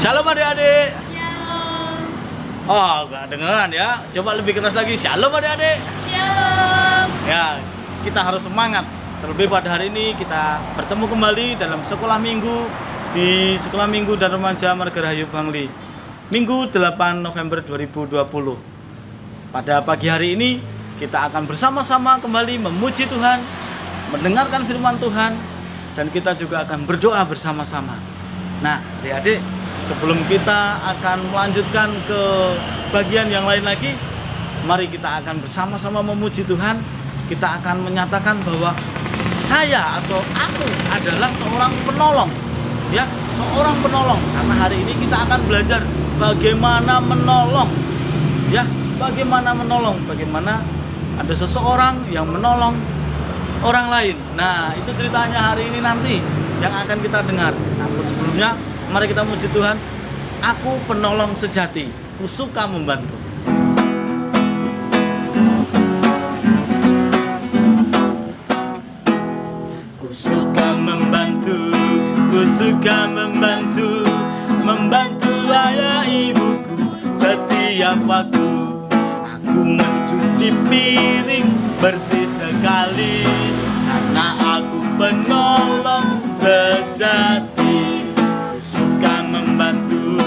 Shalom adik-adik. Shalom. Oh, gak dengeran ya. Coba lebih keras lagi. Shalom adik-adik. Shalom. Ya, kita harus semangat. Terlebih pada hari ini kita bertemu kembali dalam sekolah minggu di Sekolah Minggu dan Remaja Margarahayu Bangli. Minggu 8 November 2020. Pada pagi hari ini kita akan bersama-sama kembali memuji Tuhan, mendengarkan firman Tuhan, dan kita juga akan berdoa bersama-sama. Nah, adik-adik, sebelum kita akan melanjutkan ke bagian yang lain lagi, mari kita akan bersama-sama memuji Tuhan. Kita akan menyatakan bahwa saya atau aku adalah seorang penolong, ya, seorang penolong. Karena hari ini kita akan belajar bagaimana menolong, ya, bagaimana menolong, bagaimana ada seseorang yang menolong orang lain. Nah, itu ceritanya hari ini nanti yang akan kita dengar. Namun sebelumnya, mari kita muji Tuhan. Aku penolong sejati, ku suka membantu. Ku suka membantu, ku suka membantu, membantu ayah ibuku setiap waktu. Aku mencuci piring bersih sekali, karena aku penolong sejati. Ku suka membantu,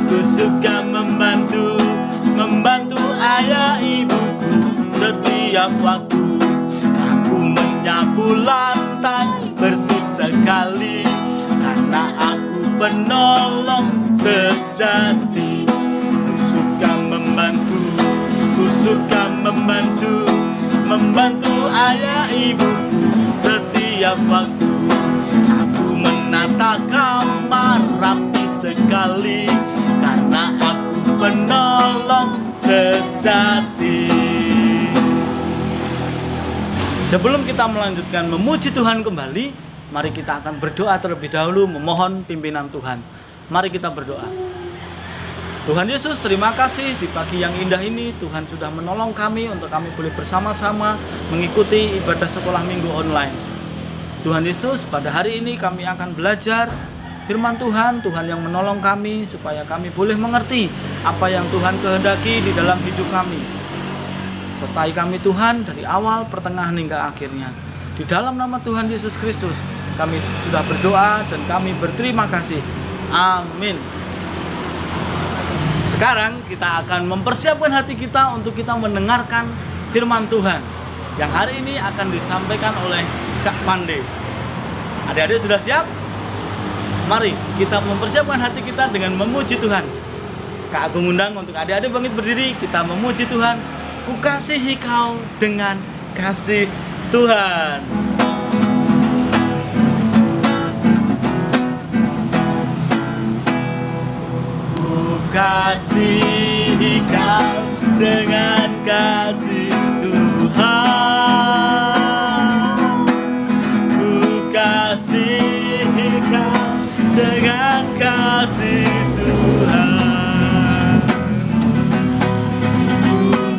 ku suka membantu, membantu ayah ibuku setiap waktu. Aku menyapu lantai bersih sekali, karena aku penolong sejati. Ku suka membantu, ku suka membantu, membantu ayah ibuku setiap waktu. Aku menata kamar rapi sekali, karena aku penolong sejati. Sebelum kita melanjutkan memuji Tuhan kembali, mari kita akan berdoa terlebih dahulu, memohon pimpinan Tuhan. Mari kita berdoa. Tuhan Yesus, terima kasih di pagi yang indah ini. Tuhan sudah menolong kami untuk kami boleh bersama-sama mengikuti ibadah sekolah minggu online. Tuhan Yesus, pada hari ini kami akan belajar firman Tuhan. Tuhan yang menolong kami supaya kami boleh mengerti apa yang Tuhan kehendaki di dalam hidup kami. Sertai kami Tuhan dari awal, pertengahan hingga akhirnya. Di dalam nama Tuhan Yesus Kristus kami sudah berdoa dan kami berterima kasih. Amin. Sekarang kita akan mempersiapkan hati kita untuk kita mendengarkan firman Tuhan yang hari ini akan disampaikan oleh Kak Pande. Adik-adik sudah siap? Mari kita mempersiapkan hati kita dengan memuji Tuhan. Kak Agung undang untuk adik-adik bangkit berdiri, kita memuji Tuhan. Ku kasihi kau dengan kasih Tuhan. Ku kasihi kau dengan kasih Tuhan. Ku kasihi kau dengan kasih Tuhan.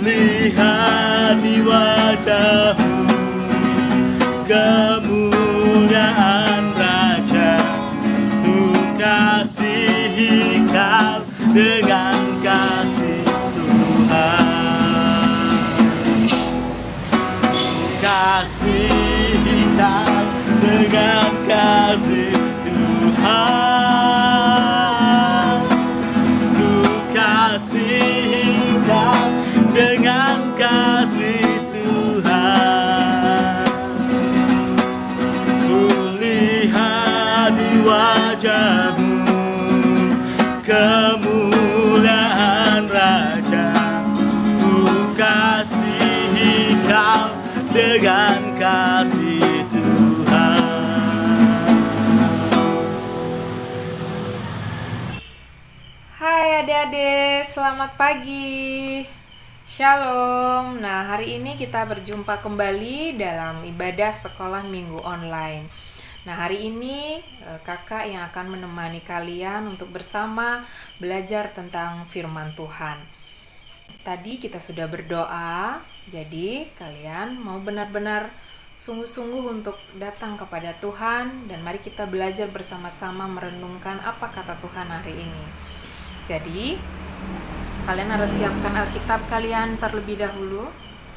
Lihat di wajahmu kemuliaan Raja. Ku kasihi kau dengan kasih Tuhan. Ku kasihi kau dengan kasih Tuhan. Ku kasihi kau dengan kasih Tuhan. Ku lihat di wajahmu kemuliaan Raja. Ku kasihi kau dengan kasih Tuhan. Hai adik-adik, selamat pagi. Shalom. Nah, hari ini kita berjumpa kembali dalam ibadah sekolah minggu online. Nah, hari ini kakak yang akan menemani kalian untuk bersama belajar tentang firman Tuhan. Tadi kita sudah berdoa, jadi kalian mau benar-benar sungguh-sungguh untuk datang kepada Tuhan, dan mari kita belajar bersama-sama merenungkan apa kata Tuhan hari ini. Jadi, kalian harus siapkan Alkitab kalian terlebih dahulu.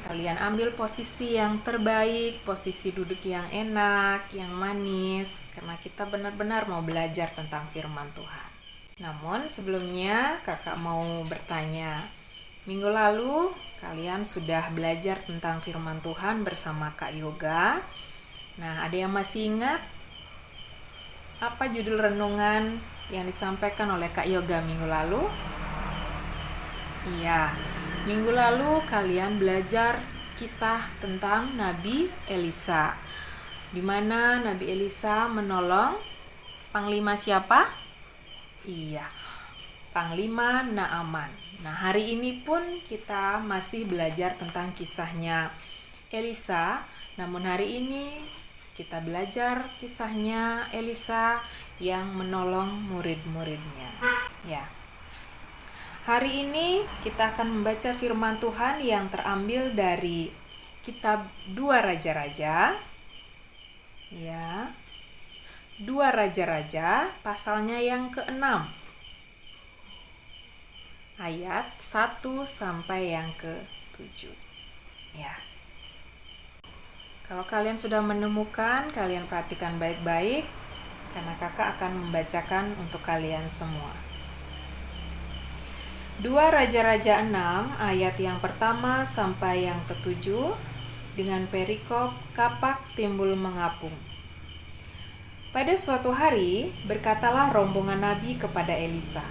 Kalian ambil posisi yang terbaik, posisi duduk yang enak, yang manis, karena kita benar-benar mau belajar tentang firman Tuhan. Namun sebelumnya kakak mau bertanya, minggu lalu kalian sudah belajar tentang firman Tuhan bersama Kak Yoga. Nah, ada yang masih ingat apa judul renungan yang disampaikan oleh Kak Yoga minggu lalu? Iya, minggu lalu kalian belajar kisah tentang Nabi Elisa, di mana Nabi Elisa menolong Panglima siapa? Iya, Panglima Naaman. Nah, hari ini pun kita masih belajar tentang kisahnya Elisa, namun hari ini kita belajar kisahnya Elisa yang menolong murid-muridnya. Ya. Hari ini kita akan membaca firman Tuhan yang terambil dari kitab 2 Raja-Raja. Ya. 2 Raja-Raja pasalnya yang ke-6. Ayat 1 sampai yang ke-7. Ya. Kalau kalian sudah menemukan, kalian perhatikan baik-baik karena kakak akan membacakan untuk kalian semua. 2 Raja-Raja 6 ayat yang pertama sampai yang ke-7 dengan perikop kapak timbul mengapung. Pada suatu hari berkatalah rombongan nabi kepada Elisa,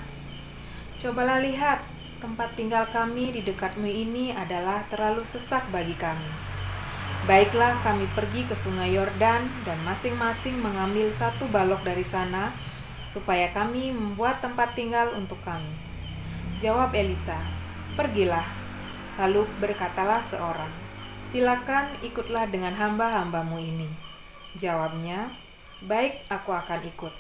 "Cobalah lihat, tempat tinggal kami di dekatmu ini adalah terlalu sesak bagi kami. Baiklah kami pergi ke sungai Yordan dan masing-masing mengambil 1 balok dari sana supaya kami membuat tempat tinggal untuk kami." Jawab Elisa, "Pergilah." Lalu berkatalah seorang, "Silakan ikutlah dengan hamba-hambamu ini." Jawabnya, "Baik, aku akan ikut."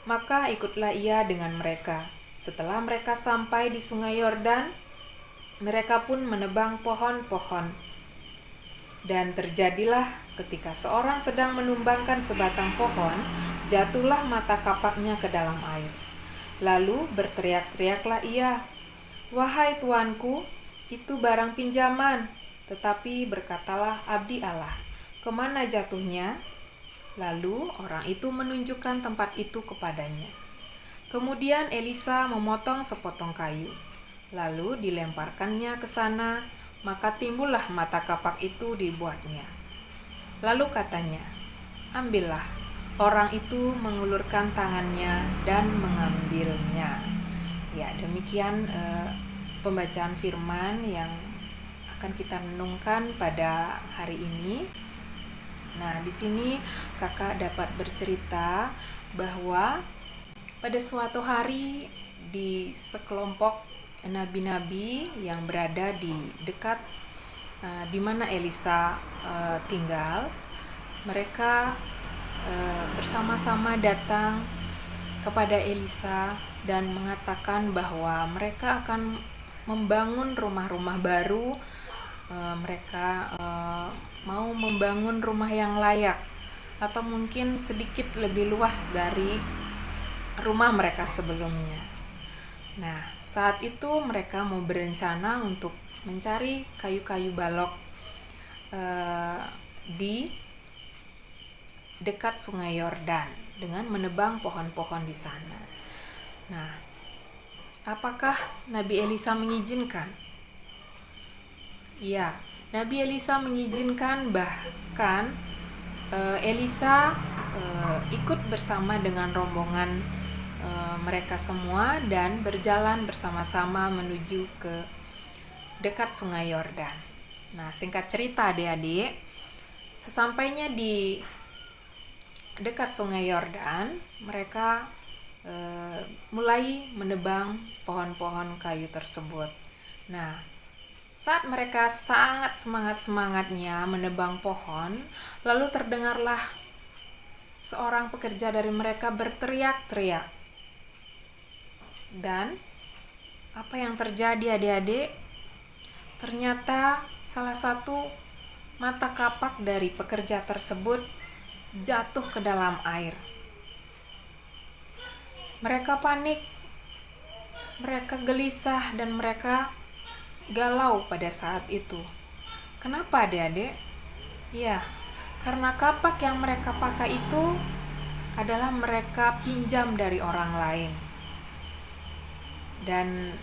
Maka ikutlah ia dengan mereka. Setelah mereka sampai di sungai Yordan, mereka pun menebang pohon-pohon. Dan terjadilah ketika seorang sedang menumbangkan sebatang pohon, jatuhlah mata kapaknya ke dalam air. Lalu berteriak-teriaklah ia, "Wahai tuanku, itu barang pinjaman." Tetapi berkatalah abdi Allah, "Kemana jatuhnya?" Lalu orang itu menunjukkan tempat itu kepadanya. Kemudian Elisa memotong sepotong kayu, lalu dilemparkannya ke sana, maka timbullah mata kapak itu dibuatnya. Lalu katanya, "Ambillah." Orang itu mengulurkan tangannya dan mengambilnya. Ya, demikian pembacaan firman yang akan kita renungkan pada hari ini. Nah, di sini kakak dapat bercerita bahwa pada suatu hari di sekelompok nabi-nabi yang berada di dekat di mana Elisa tinggal, mereka bersama-sama datang kepada Elisa dan mengatakan bahwa mereka akan membangun rumah-rumah baru. Mereka mau membangun rumah yang layak atau mungkin sedikit lebih luas dari rumah mereka sebelumnya. Nah, saat itu mereka mau berencana untuk mencari kayu-kayu balok di dekat sungai Yordan dengan menebang pohon-pohon di sana. Nah, apakah Nabi Elisa mengizinkan? Ya, Nabi Elisa mengizinkan, bahkan Elisa ikut bersama dengan rombongan mereka semua dan berjalan bersama-sama menuju ke dekat sungai Yordan. Nah, singkat cerita adik-adik, sesampainya di dekat sungai Yordan, mereka mulai menebang pohon-pohon kayu tersebut. Nah, saat mereka sangat semangat-semangatnya menebang pohon, lalu terdengarlah seorang pekerja dari mereka berteriak-teriak. Dan apa yang terjadi adik-adik? Ternyata salah satu mata kapak dari pekerja tersebut jatuh ke dalam air. Mereka panik mereka gelisah dan mereka galau pada saat itu. Kenapa adik-adik? Ya, karena kapak yang mereka pakai itu adalah mereka pinjam dari orang lain. Dan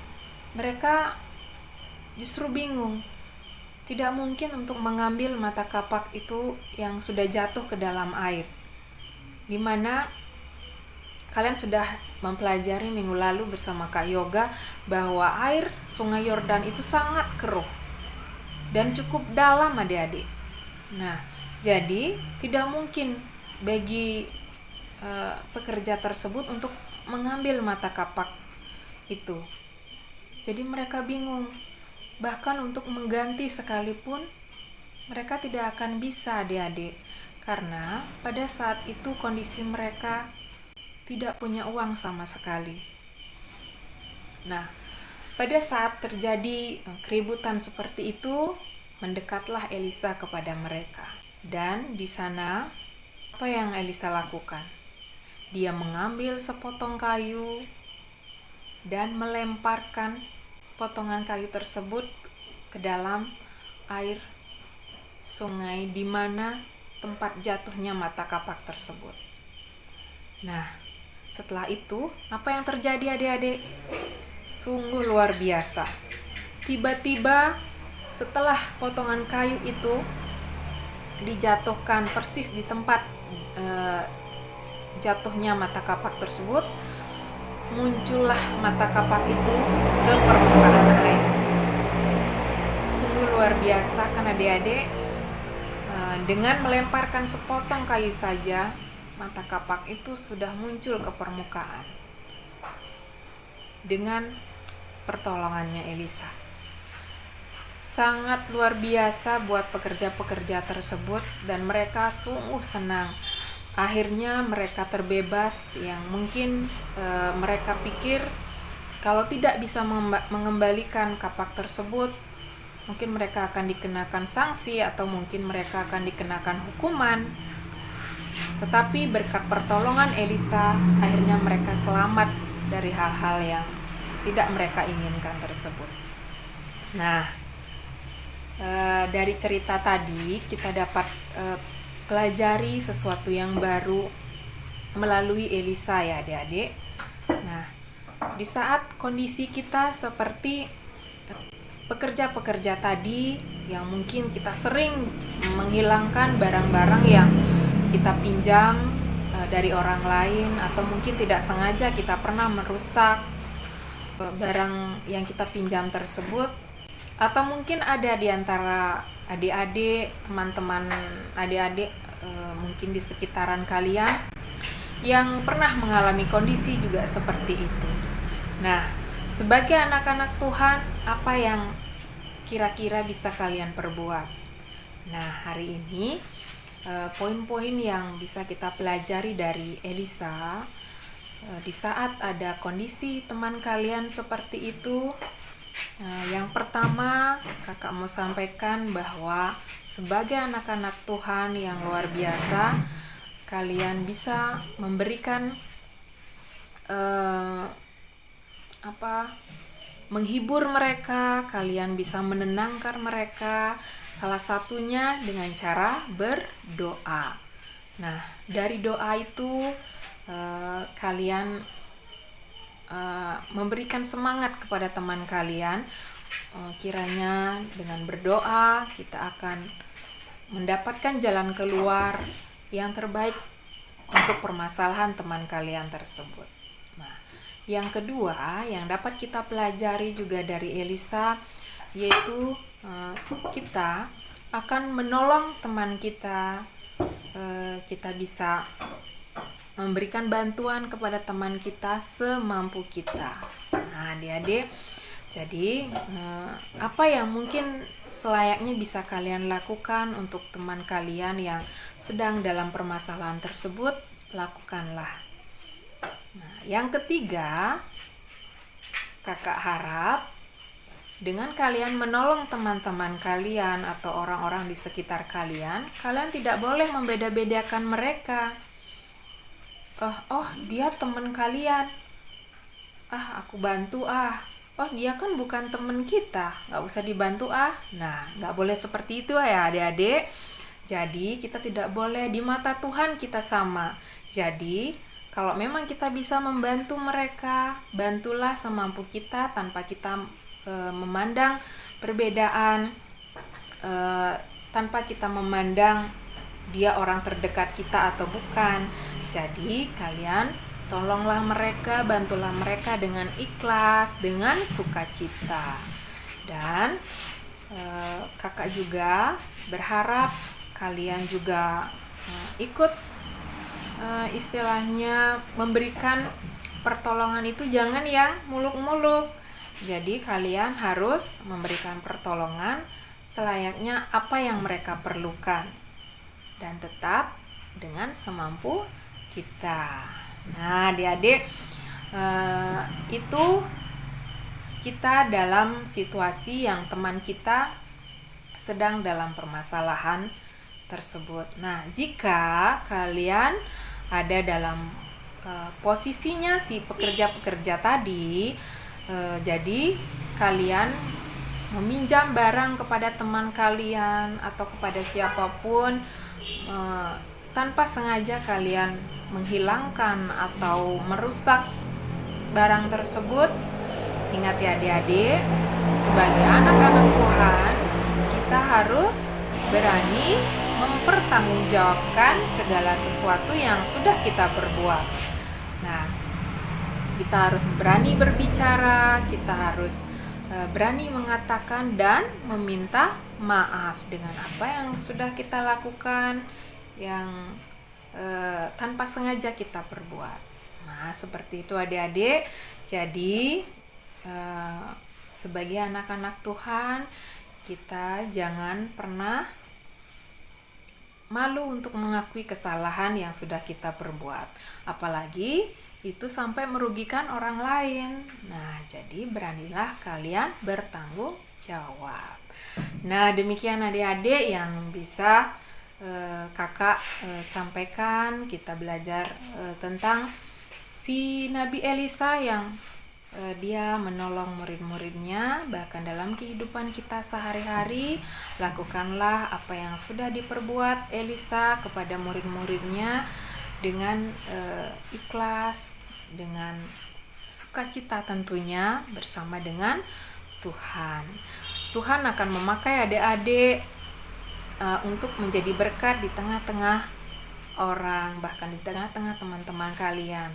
mereka justru bingung. Tidak mungkin untuk mengambil mata kapak itu yang sudah jatuh ke dalam air. Dimana kalian sudah mempelajari minggu lalu bersama Kak Yoga bahwa air Sungai Yordan itu sangat keruh dan cukup dalam adik-adik. Nah, jadi tidak mungkin bagi pekerja tersebut untuk mengambil mata kapak itu. Jadi mereka bingung. Bahkan untuk mengganti sekalipun mereka tidak akan bisa adik-adik. Karena pada saat itu kondisi mereka tidak punya uang sama sekali. Nah, pada saat terjadi keributan seperti itu, mendekatlah Elisa kepada mereka. Dan di sana, apa yang Elisa lakukan? Dia mengambil sepotong kayu dan melemparkan potongan kayu tersebut ke dalam air sungai di mana tempat jatuhnya mata kapak tersebut. Nah, setelah itu, apa yang terjadi adik-adik? Sungguh luar biasa. Tiba-tiba setelah potongan kayu itu dijatuhkan persis di tempat jatuhnya mata kapak tersebut, muncullah mata kapak itu ke permukaan air. Sungguh luar biasa kan adik-adik. Dengan melemparkan sepotong kayu saja, mata kapak itu sudah muncul ke permukaan dengan pertolongannya Elisa. Sangat luar biasa buat pekerja-pekerja tersebut dan mereka sungguh senang. Akhirnya mereka terbebas yang mungkin mereka pikir kalau tidak bisa mengembalikan kapak tersebut, mungkin mereka akan dikenakan sanksi atau mungkin mereka akan dikenakan hukuman. Tetapi berkat pertolongan Elisa, akhirnya mereka selamat dari hal-hal yang tidak mereka inginkan tersebut. Nah, dari cerita tadi kita dapat pelajari sesuatu yang baru melalui Elisa ya adik-adik. Nah, di saat kondisi kita seperti pekerja-pekerja tadi yang mungkin kita sering menghilangkan barang-barang yang kita pinjam dari orang lain, atau mungkin tidak sengaja kita pernah merusak barang yang kita pinjam tersebut, atau mungkin ada di antara adik-adik, teman-teman adik-adik mungkin di sekitaran kalian yang pernah mengalami kondisi juga seperti itu. Nah, sebagai anak-anak Tuhan, apa yang kira-kira bisa kalian perbuat? Nah, hari ini poin-poin yang bisa kita pelajari dari Elisa di saat ada kondisi teman kalian seperti itu. Yang pertama, kakak mau sampaikan bahwa sebagai anak-anak Tuhan yang luar biasa, kalian bisa memberikan menghibur mereka, kalian bisa menenangkan mereka, salah satunya dengan cara berdoa. Nah, dari doa itu kalian memberikan semangat kepada teman kalian. Kiranya dengan berdoa kita akan mendapatkan jalan keluar yang terbaik untuk permasalahan teman kalian tersebut. Nah, yang kedua yang dapat kita pelajari juga dari Elisa, yaitu kita akan menolong teman kita. Kita bisa memberikan bantuan kepada teman kita semampu kita. Nah, adik-adik, jadi apa yang mungkin selayaknya bisa kalian lakukan untuk teman kalian yang sedang dalam permasalahan tersebut, lakukanlah. Nah, yang ketiga, kakak harap dengan kalian menolong teman-teman kalian atau orang-orang di sekitar kalian, kalian tidak boleh membeda-bedakan mereka. Oh, dia teman kalian. aku bantu oh dia kan bukan temen kita, nggak usah dibantu Nah, nggak boleh seperti itu ya adik-adik. Jadi kita tidak boleh, di mata Tuhan kita sama. Jadi kalau memang kita bisa membantu mereka, bantulah semampu kita tanpa kita memandang perbedaan, tanpa kita memandang dia orang terdekat kita atau bukan. Jadi kalian tolonglah mereka, bantulah mereka dengan ikhlas, dengan sukacita. Dan kakak juga berharap kalian juga ikut istilahnya memberikan pertolongan itu jangan yang muluk-muluk. Jadi kalian harus memberikan pertolongan selayaknya apa yang mereka perlukan dan tetap dengan semampu kita. Nah, adik-adik, itu kita dalam situasi yang teman kita sedang dalam permasalahan tersebut. Nah, jika kalian ada dalam posisinya si pekerja-pekerja tadi, jadi kalian meminjam barang kepada teman kalian atau kepada siapapun, tanpa sengaja kalian menghilangkan atau merusak barang tersebut, ingat ya adik-adik, sebagai anak-anak Tuhan kita harus berani mempertanggungjawabkan segala sesuatu yang sudah kita perbuat. Nah, kita harus berani berbicara, kita harus berani mengatakan dan meminta maaf dengan apa yang sudah kita lakukan, yang tanpa sengaja kita perbuat. Nah, seperti itu adik-adik. Jadi sebagai anak-anak Tuhan, kita jangan pernah malu untuk mengakui kesalahan yang sudah kita perbuat, apalagi itu sampai merugikan orang lain. Nah, jadi beranilah kalian bertanggung jawab. Nah, demikian adik-adik yang bisa kakak sampaikan. Kita belajar tentang si Nabi Elisa yang dia menolong murid-muridnya, bahkan dalam kehidupan kita sehari-hari. Lakukanlah apa yang sudah diperbuat Elisa kepada murid-muridnya dengan ikhlas, dengan sukacita tentunya, bersama dengan Tuhan. Tuhan akan memakai adik-adik untuk menjadi berkat di tengah-tengah orang, bahkan di tengah-tengah teman-teman kalian.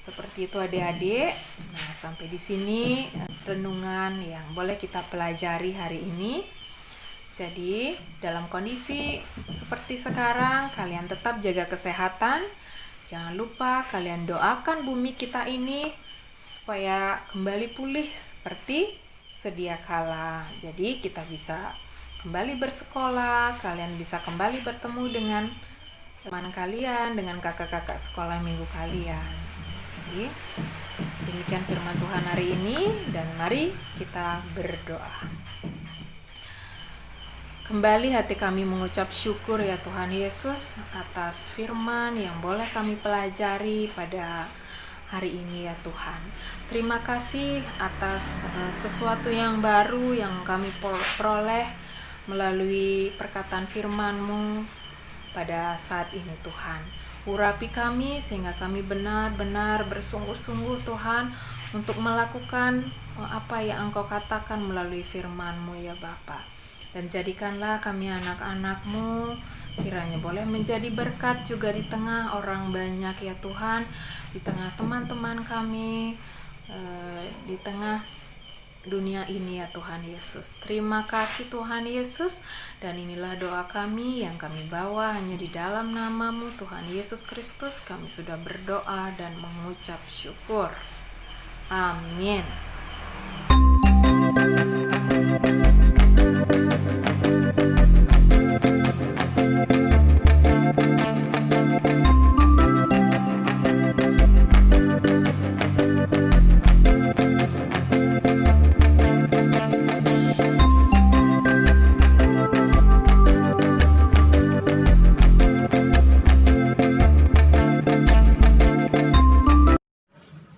Seperti itu adik-adik. Nah, sampai di sini renungan yang boleh kita pelajari hari ini. Jadi, dalam kondisi seperti sekarang, kalian tetap jaga kesehatan. Jangan lupa kalian doakan bumi kita ini supaya kembali pulih seperti sedia kala. Jadi, kita bisa kembali bersekolah, kalian bisa kembali bertemu dengan teman kalian, dengan kakak-kakak sekolah minggu kalian. Jadi, demikian firman Tuhan hari ini, dan mari kita berdoa. Kembali hati kami mengucap syukur ya Tuhan Yesus atas firman yang boleh kami pelajari pada hari ini ya Tuhan. Terima kasih atas sesuatu yang baru yang kami peroleh melalui perkataan firman-Mu pada saat ini Tuhan. Urapi kami sehingga kami benar-benar bersungguh-sungguh Tuhan untuk melakukan apa yang Engkau katakan melalui firman-Mu ya Bapa. Dan jadikanlah kami anak-anak-Mu kiranya boleh menjadi berkat juga di tengah orang banyak ya Tuhan, di tengah teman-teman kami, di tengah dunia ini ya Tuhan Yesus. Terima kasih Tuhan Yesus, dan inilah doa kami yang kami bawa hanya di dalam nama-Mu Tuhan Yesus Kristus. Kami sudah berdoa dan mengucap syukur. Amin.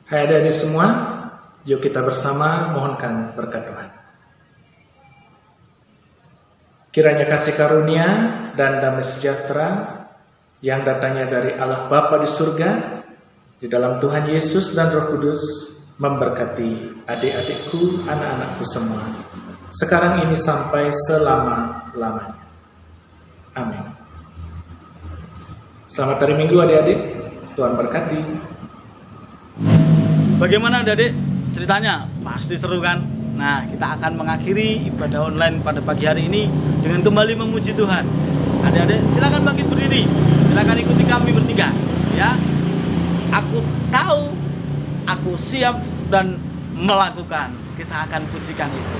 Hai adik-adik semua, Yuk kita bersama mohonkan berkat Tuhan. Kiranya kasih karunia dan damai sejahtera yang datangnya dari Allah Bapa di surga, di dalam Tuhan Yesus dan Roh Kudus, memberkati adik-adikku, anak-anakku semua, sekarang ini sampai selama-lamanya. Amin. Selamat hari Minggu adik-adik, Tuhan berkati. Bagaimana adik-adik ceritanya? Pasti seru kan? Nah, kita akan mengakhiri ibadah online pada pagi hari ini dengan kembali memuji Tuhan. Adik-adik silakan bangkit berdiri, silakan ikuti kami bertiga, ya. Aku tahu, aku siap dan melakukan. Kita akan pujikan itu.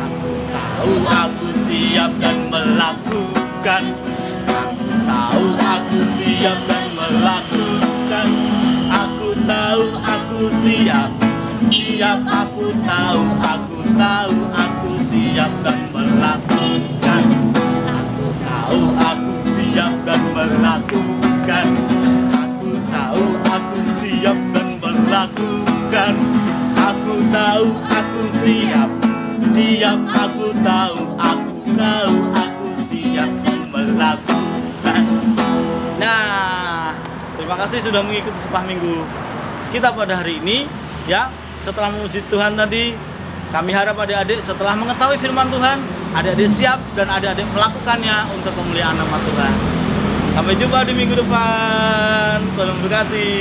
Aku tahu, aku siap dan melakukan. Aku tahu, aku siap dan melakukan. Aku tahu, aku siap. Siap, aku tahu, aku siap dan melakukan. Aku tahu, aku siap dan melakukan. Aku tahu, aku siap dan melakukan. Aku tahu, aku siap. Siap, aku tahu, aku siap dan melakukan. Nah, terima kasih sudah mengikuti Sekolah Minggu kita pada hari ini, ya. Setelah memuji Tuhan tadi, kami harap adik-adik setelah mengetahui firman Tuhan, adik-adik siap dan adik-adik melakukannya untuk kemuliaan nama Tuhan. Sampai jumpa di minggu depan. Tuhan memberkati.